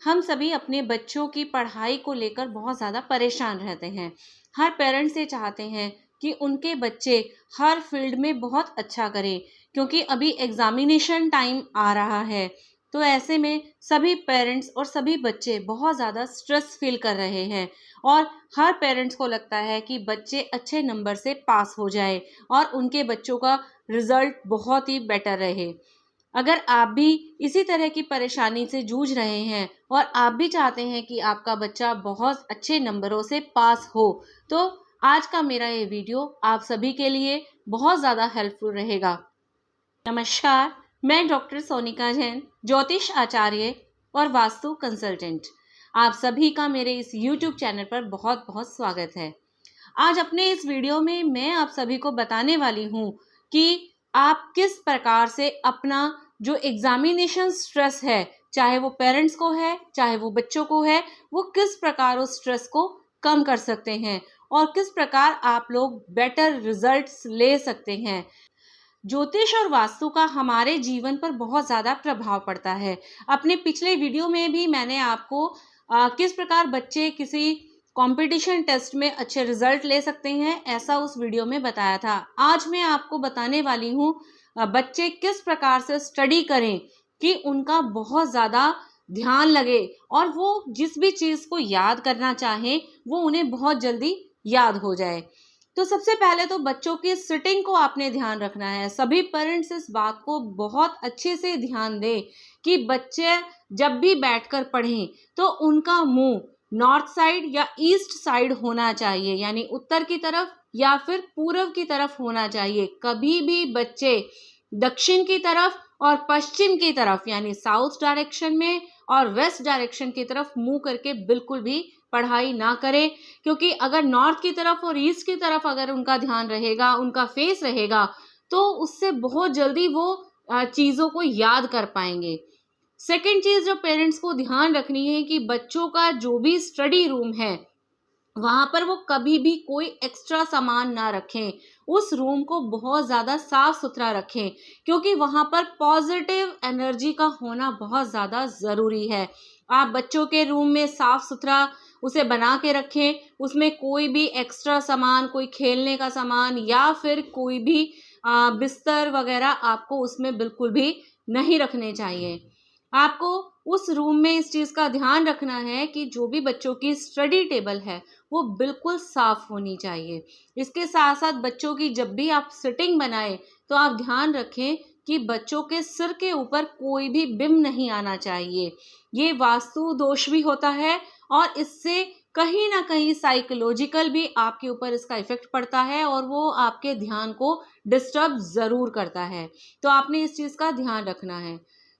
हम सभी अपने बच्चों की पढ़ाई को लेकर बहुत ज़्यादा परेशान रहते हैं। हर पेरेंट्स ये चाहते हैं कि उनके बच्चे हर फील्ड में बहुत अच्छा करें, क्योंकि अभी एग्जामिनेशन टाइम आ रहा है। तो ऐसे में सभी पेरेंट्स और सभी बच्चे बहुत ज़्यादा स्ट्रेस फील कर रहे हैं और हर पेरेंट्स को लगता है कि बच्चे अच्छे नंबर से पास हो जाए और उनके बच्चों का रिजल्ट बहुत ही बेटर रहे। अगर आप भी इसी तरह की परेशानी से जूझ रहे हैं और आप भी चाहते हैं कि आपका बच्चा बहुत अच्छे नंबरों से पास हो, तो आज का मेरा ये वीडियो आप सभी के लिए बहुत ज़्यादा हेल्पफुल रहेगा। नमस्कार, मैं डॉक्टर सोनिका जैन, ज्योतिष आचार्य और वास्तु कंसल्टेंट। आप सभी का मेरे इस YouTube चैनल पर बहुत बहुत स्वागत है। आज अपने इस वीडियो में मैं आप सभी को बताने वाली हूँ कि आप किस प्रकार से अपना जो एग्जामिनेशन स्ट्रेस है, चाहे वो पेरेंट्स को है चाहे वो बच्चों को है, वो किस प्रकार उस स्ट्रेस को कम कर सकते हैं और किस प्रकार आप लोग बेटर रिजल्ट्स ले सकते हैं। ज्योतिष और वास्तु का हमारे जीवन पर बहुत ज़्यादा प्रभाव पड़ता है। अपने पिछले वीडियो में भी मैंने आपको किस प्रकार बच्चे किसी कंपटीशन टेस्ट में अच्छे रिजल्ट ले सकते हैं, ऐसा उस वीडियो में बताया था। आज मैं आपको बताने वाली हूँ बच्चे किस प्रकार से स्टडी करें कि उनका बहुत ज़्यादा ध्यान लगे और वो जिस भी चीज़ को याद करना चाहें वो उन्हें बहुत जल्दी याद हो जाए। तो सबसे पहले तो बच्चों की सिटिंग को आपने ध्यान रखना है। सभी पेरेंट्स इस बात को बहुत अच्छे से ध्यान दें कि बच्चे जब भी बैठकर पढ़ें तो उनका मुंह नॉर्थ साइड या ईस्ट साइड होना चाहिए, यानी उत्तर की तरफ या फिर पूर्व की तरफ होना चाहिए। कभी भी बच्चे दक्षिण की तरफ और पश्चिम की तरफ यानी साउथ डायरेक्शन में और वेस्ट डायरेक्शन की तरफ मुंह करके बिल्कुल भी पढ़ाई ना करें, क्योंकि अगर नॉर्थ की तरफ और ईस्ट की तरफ अगर उनका ध्यान रहेगा, उनका फेस रहेगा, तो उससे बहुत जल्दी वो चीज़ों को याद कर पाएंगे। सेकंड चीज़ जो पेरेंट्स को ध्यान रखनी है कि बच्चों का जो भी स्टडी रूम है वहां पर वो कभी भी कोई एक्स्ट्रा सामान ना रखें। उस रूम को बहुत ज़्यादा साफ सुथरा रखें, क्योंकि वहां पर पॉजिटिव एनर्जी का होना बहुत ज़्यादा ज़रूरी है। आप बच्चों के रूम में साफ सुथरा उसे बना के रखें, उसमें कोई भी एक्स्ट्रा सामान, कोई खेलने का सामान या फिर कोई भी बिस्तर वगैरह आपको उसमें बिल्कुल भी नहीं रखने चाहिए। आपको उस रूम में इस चीज़ का ध्यान रखना है कि जो भी बच्चों की स्टडी टेबल है वो बिल्कुल साफ होनी चाहिए। इसके साथ साथ बच्चों की जब भी आप सिटिंग बनाएं तो आप ध्यान रखें कि बच्चों के सिर के ऊपर कोई भी बिंब नहीं आना चाहिए। ये वास्तु दोष भी होता है और इससे कहीं ना कहीं साइकोलॉजिकल भी आपके ऊपर इसका इफेक्ट पड़ता है और वो आपके ध्यान को डिस्टर्ब ज़रूर करता है। तो आपने इस चीज़ का ध्यान रखना है।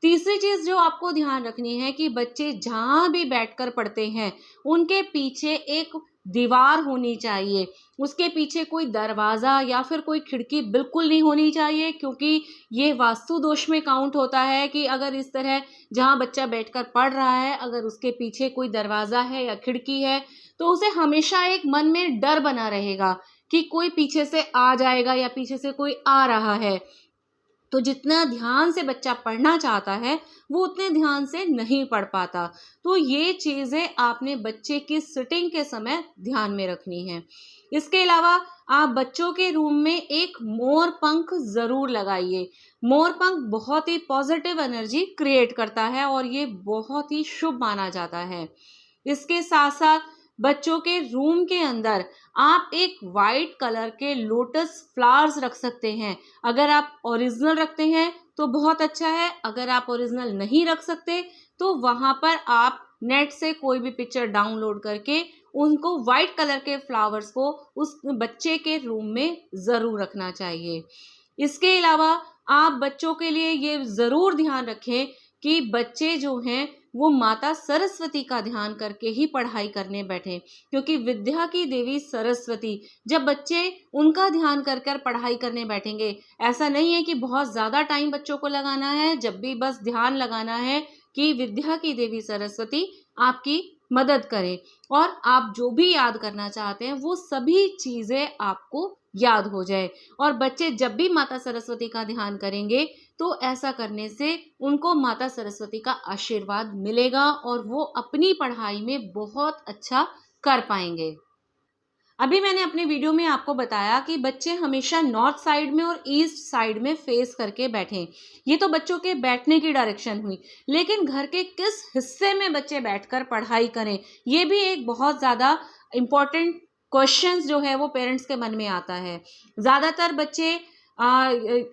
तीसरी चीज जो आपको ध्यान रखनी है कि बच्चे जहां भी बैठकर पढ़ते हैं उनके पीछे एक दीवार होनी चाहिए। उसके पीछे कोई दरवाजा या फिर कोई खिड़की बिल्कुल नहीं होनी चाहिए, क्योंकि ये वास्तु दोष में काउंट होता है कि अगर इस तरह जहां बच्चा बैठकर पढ़ रहा है अगर उसके पीछे कोई दरवाजा है या खिड़की है तो उसे हमेशा एक मन में डर बना रहेगा कि कोई पीछे से आ जाएगा या पीछे से कोई आ रहा है। तो जितना ध्यान से बच्चा पढ़ना चाहता है वो उतने ध्यान से नहीं पढ़ पाता। तो ये चीज़ें आपने बच्चे की सिटिंग के समय ध्यान में रखनी है। इसके अलावा आप बच्चों के रूम में एक मोर पंख ज़रूर लगाइए। मोर पंख बहुत ही पॉजिटिव एनर्जी क्रिएट करता है और ये बहुत ही शुभ माना जाता है। इसके साथ साथ बच्चों के रूम के अंदर आप एक वाइट कलर के लोटस फ्लावर्स रख सकते हैं। अगर आप ओरिजिनल रखते हैं तो बहुत अच्छा है, अगर आप ओरिजिनल नहीं रख सकते तो वहां पर आप नेट से कोई भी पिक्चर डाउनलोड करके उनको वाइट कलर के फ्लावर्स को उस बच्चे के रूम में ज़रूर रखना चाहिए। इसके अलावा आप बच्चों के लिए ये ज़रूर ध्यान रखें कि बच्चे जो हैं वो माता सरस्वती का ध्यान करके ही पढ़ाई करने बैठे, क्योंकि विद्या की देवी सरस्वती, जब बच्चे उनका ध्यान कर कर पढ़ाई करने बैठेंगे, ऐसा नहीं है कि बहुत ज़्यादा टाइम बच्चों को लगाना है, जब भी बस ध्यान लगाना है कि विद्या की देवी सरस्वती आपकी मदद करें और आप जो भी याद करना चाहते हैं वो सभी चीज़ें आपको याद हो जाए। और बच्चे जब भी माता सरस्वती का ध्यान करेंगे तो ऐसा करने से उनको माता सरस्वती का आशीर्वाद मिलेगा और वो अपनी पढ़ाई में बहुत अच्छा कर पाएंगे। अभी मैंने अपने वीडियो में आपको बताया कि बच्चे हमेशा नॉर्थ साइड में और ईस्ट साइड में फेस करके बैठें। ये तो बच्चों के बैठने की डायरेक्शन हुई, लेकिन घर के किस हिस्से में बच्चे बैठकर पढ़ाई करें, ये भी एक बहुत ज़्यादा इम्पोर्टेंट क्वेश्चंस जो है वो पेरेंट्स के मन में आता है। ज़्यादातर बच्चे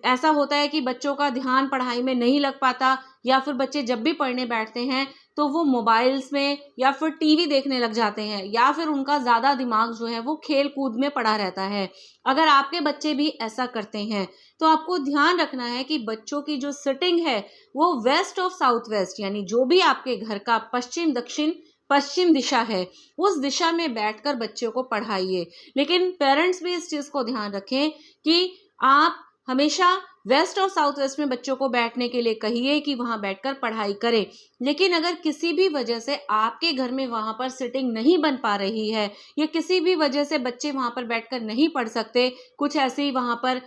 ऐसा होता है कि बच्चों का ध्यान पढ़ाई में नहीं लग पाता, या फिर बच्चे जब भी पढ़ने बैठते हैं तो वो मोबाइल्स में या फिर टीवी देखने लग जाते हैं, या फिर उनका ज़्यादा दिमाग जो है वो खेल कूद में पड़ा रहता है। अगर आपके बच्चे भी ऐसा करते हैं तो आपको ध्यान रखना है कि बच्चों की जो सिटिंग है वो वेस्ट ऑफ साउथ वेस्ट, यानी जो भी आपके घर का पश्चिम दक्षिण पश्चिम दिशा है उस दिशा में बैठकर बच्चों को पढ़ाइए। लेकिन पेरेंट्स भी इस चीज़ को ध्यान रखें कि आप हमेशा वेस्ट और साउथ वेस्ट में बच्चों को बैठने के लिए कहिए कि वहां बैठकर पढ़ाई करें। लेकिन अगर किसी भी वजह से आपके घर में वहां पर सिटिंग नहीं बन पा रही है, या किसी भी वजह से बच्चे वहां पर बैठकर नहीं पढ़ सकते, कुछ ऐसी वहां पर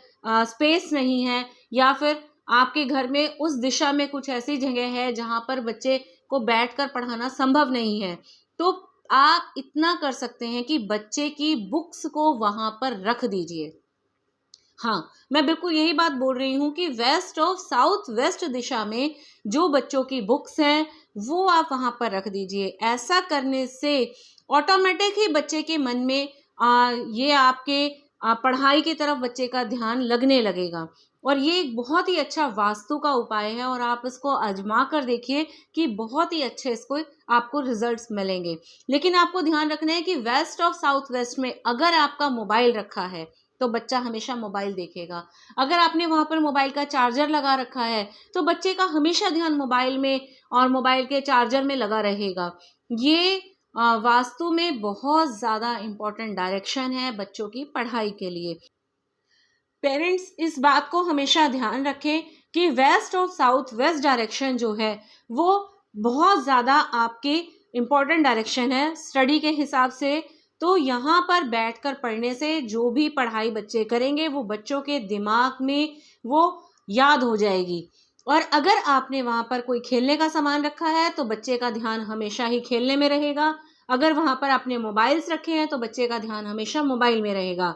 स्पेस नहीं है, या फिर आपके घर में उस दिशा में कुछ ऐसी जगह है जहां पर बच्चे को बैठकर पढ़ाना संभव नहीं है, तो आप इतना कर सकते हैं कि बच्चे की बुक्स को वहां पर रख दीजिए। हाँ, मैं बिल्कुल यही बात बोल रही हूँ कि वेस्ट और साउथ वेस्ट दिशा में जो बच्चों की बुक्स हैं वो आप वहाँ पर रख दीजिए। ऐसा करने से ऑटोमेटिक ही बच्चे के मन में ये आपके पढ़ाई की तरफ बच्चे का ध्यान लगने लगेगा। और ये एक बहुत ही अच्छा वास्तु का उपाय है, और आप इसको आजमा कर देखिए कि बहुत ही अच्छे इसको आपको रिजल्ट्स मिलेंगे। लेकिन आपको ध्यान रखना है कि वेस्ट और साउथ वेस्ट में अगर आपका मोबाइल रखा है तो बच्चा हमेशा मोबाइल देखेगा। अगर आपने वहां पर मोबाइल का चार्जर लगा रखा है तो बच्चे का हमेशा ध्यान मोबाइल में और मोबाइल के चार्जर में लगा रहेगा। ये वास्तु में बहुत ज़्यादा इम्पोर्टेंट डायरेक्शन है बच्चों की पढ़ाई के लिए। पेरेंट्स इस बात को हमेशा ध्यान रखें कि वेस्ट और साउथ वेस्ट डायरेक्शन जो है वो बहुत ज़्यादा आपके इम्पोर्टेंट डायरेक्शन है स्टडी के हिसाब से। तो यहाँ पर बैठकर पढ़ने से जो भी पढ़ाई बच्चे करेंगे वो बच्चों के दिमाग में वो याद हो जाएगी। और अगर आपने वहाँ पर कोई खेलने का सामान रखा है तो बच्चे का ध्यान हमेशा ही खेलने में रहेगा। अगर वहाँ पर आपने मोबाइल्स रखे हैं तो बच्चे का ध्यान हमेशा मोबाइल में रहेगा।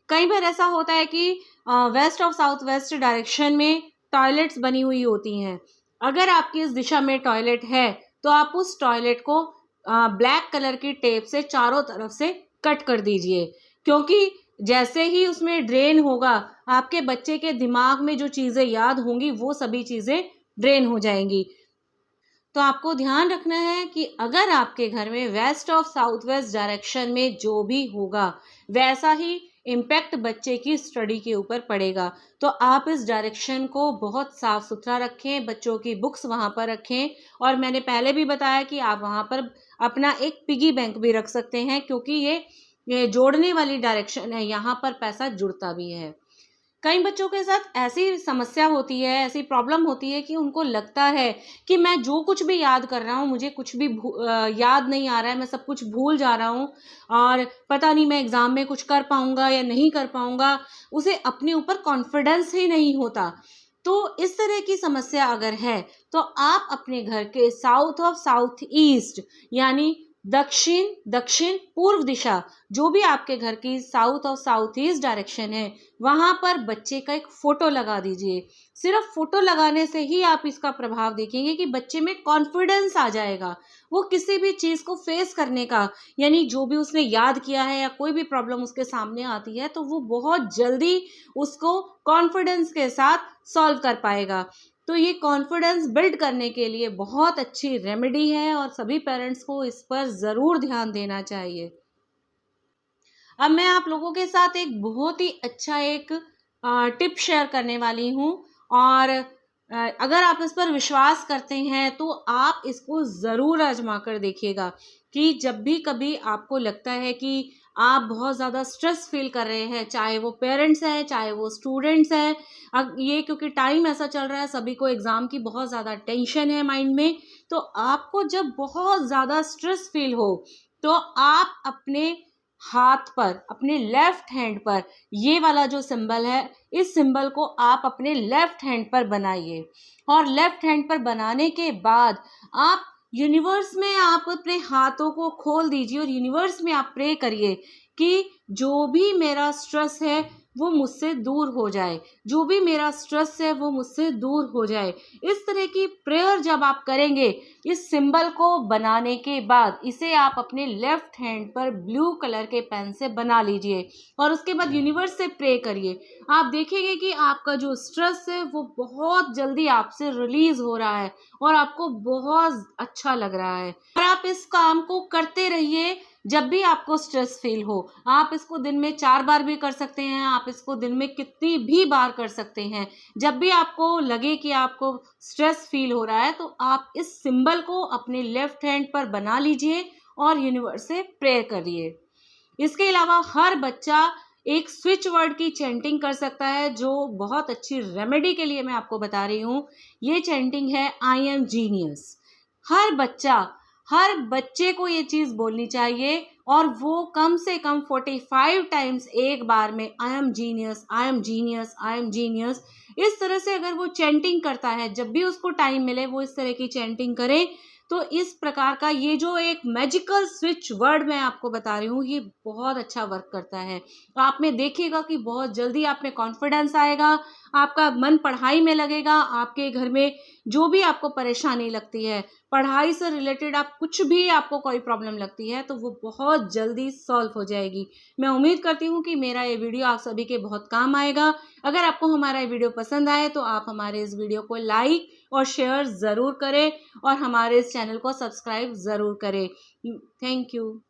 कई बार ऐसा होता है कि वेस्ट और साउथ वेस्ट डायरेक्शन में टॉयलेट्स बनी हुई होती हैं। अगर आपकी इस दिशा में टॉयलेट है तो आप उस टॉयलेट को ब्लैक कलर की टेप से चारों तरफ से कट कर दीजिए, क्योंकि जैसे ही उसमें ड्रेन होगा आपके बच्चे के दिमाग में जो चीज़ें याद होंगी वो सभी चीज़ें ड्रेन हो जाएंगी। तो आपको ध्यान रखना है कि अगर आपके घर में west of south west direction में जो भी होगा वैसा ही इम्पैक्ट बच्चे की स्टडी के ऊपर पड़ेगा, तो आप इस डायरेक्शन को बहुत साफ सुथरा रखें, बच्चों की बुक्स वहाँ पर रखें। और मैंने पहले भी बताया कि आप वहाँ पर अपना एक पिगी बैंक भी रख सकते हैं, क्योंकि ये जोड़ने वाली डायरेक्शन है, यहाँ पर पैसा जुड़ता भी है। कई बच्चों के साथ ऐसी समस्या होती है, ऐसी प्रॉब्लम होती है कि उनको लगता है कि मैं जो कुछ भी याद कर रहा हूँ मुझे कुछ भी याद नहीं आ रहा है, मैं सब कुछ भूल जा रहा हूँ और पता नहीं मैं एग्ज़ाम में कुछ कर पाऊँगा या नहीं कर पाऊँगा, उसे अपने ऊपर कॉन्फिडेंस ही नहीं होता। तो इस तरह की समस्या अगर है तो आप अपने घर के साउथ ऑफ साउथ ईस्ट यानी दक्षिण दक्षिण पूर्व दिशा, जो भी आपके घर की साउथ और साउथ ईस्ट डायरेक्शन है, वहां पर बच्चे का एक फोटो लगा दीजिए। सिर्फ फोटो लगाने से ही आप इसका प्रभाव देखेंगे कि बच्चे में कॉन्फिडेंस आ जाएगा, वो किसी भी चीज को फेस करने का, यानी जो भी उसने याद किया है या कोई भी प्रॉब्लम उसके सामने आती है तो वो बहुत जल्दी उसको कॉन्फिडेंस के साथ सॉल्व कर पाएगा। तो ये कॉन्फिडेंस बिल्ड करने के लिए बहुत अच्छी रेमेडी है और सभी पेरेंट्स को इस पर ज़रूर ध्यान देना चाहिए। अब मैं आप लोगों के साथ एक बहुत ही अच्छा एक टिप शेयर करने वाली हूँ, और अगर आप इस पर विश्वास करते हैं तो आप इसको ज़रूर आजमा कर देखिएगा कि जब भी कभी आपको लगता है कि आप बहुत ज़्यादा स्ट्रेस फील कर रहे हैं, चाहे वो पेरेंट्स हैं चाहे वो स्टूडेंट्स हैं, अब ये क्योंकि टाइम ऐसा चल रहा है सभी को एग्ज़ाम की बहुत ज़्यादा टेंशन है माइंड में, तो आपको जब बहुत ज़्यादा स्ट्रेस फील हो तो आप अपने हाथ पर, अपने लेफ्ट हैंड पर ये वाला जो सिंबल है, इस सिंबल को आप अपने लेफ्ट हैंड पर बनाइए। और लेफ्ट हैंड पर बनाने के बाद आप यूनिवर्स में आप अपने हाथों को खोल दीजिए और यूनिवर्स में आप प्रे करिए कि जो भी मेरा स्ट्रेस है वो मुझसे दूर हो जाए, जो भी मेरा स्ट्रेस है वो मुझसे दूर हो जाए। इस तरह की प्रेयर जब आप करेंगे, इस सिंबल को बनाने के बाद इसे आप अपने लेफ्ट हैंड पर ब्लू कलर के पेन से बना लीजिए और उसके बाद यूनिवर्स से प्रे करिए। आप देखेंगे कि आपका जो स्ट्रेस है वो बहुत जल्दी आपसे रिलीज हो रहा है और आपको बहुत अच्छा लग रहा है। और आप इस काम को करते रहिए जब भी आपको स्ट्रेस फील हो। आप इसको दिन में 4 बार भी कर सकते हैं, आप इसको दिन में कितनी भी बार कर सकते हैं। जब भी आपको लगे कि आपको स्ट्रेस फील हो रहा है तो आप इस सिंबल को अपने लेफ्ट हैंड पर बना लीजिए और यूनिवर्स से प्रेयर करिए। इसके अलावा हर बच्चा एक स्विच वर्ड की चैंटिंग कर सकता है, जो बहुत अच्छी रेमेडी के लिए मैं आपको बता रही हूँ। ये चैंटिंग है आई एम जीनियस। हर बच्चा, हर बच्चे को ये चीज बोलनी चाहिए और वो कम से कम 45 टाइम्स एक बार में I am genius, I am genius, I am genius, इस तरह से अगर वो चैंटिंग करता है, जब भी उसको टाइम मिले वो इस तरह की चैंटिंग करे, तो इस प्रकार का ये जो एक मैजिकल स्विच वर्ड मैं आपको बता रही हूँ, ये बहुत अच्छा वर्क करता है। आप में देखिएगा कि बहुत जल्दी आप में कॉन्फिडेंस आएगा, आपका मन पढ़ाई में लगेगा। आपके घर में जो भी आपको परेशानी लगती है, पढ़ाई से रिलेटेड आप कुछ भी आपको कोई प्रॉब्लम लगती है तो वो बहुत जल्दी सॉल्व हो जाएगी। मैं उम्मीद करती हूँ कि मेरा ये वीडियो आप सभी के बहुत काम आएगा। अगर आपको हमारा ये वीडियो पसंद आए तो आप हमारे इस वीडियो को लाइक और शेयर ज़रूर करें और हमारे इस चैनल को सब्सक्राइब ज़रूर करें। Thank you.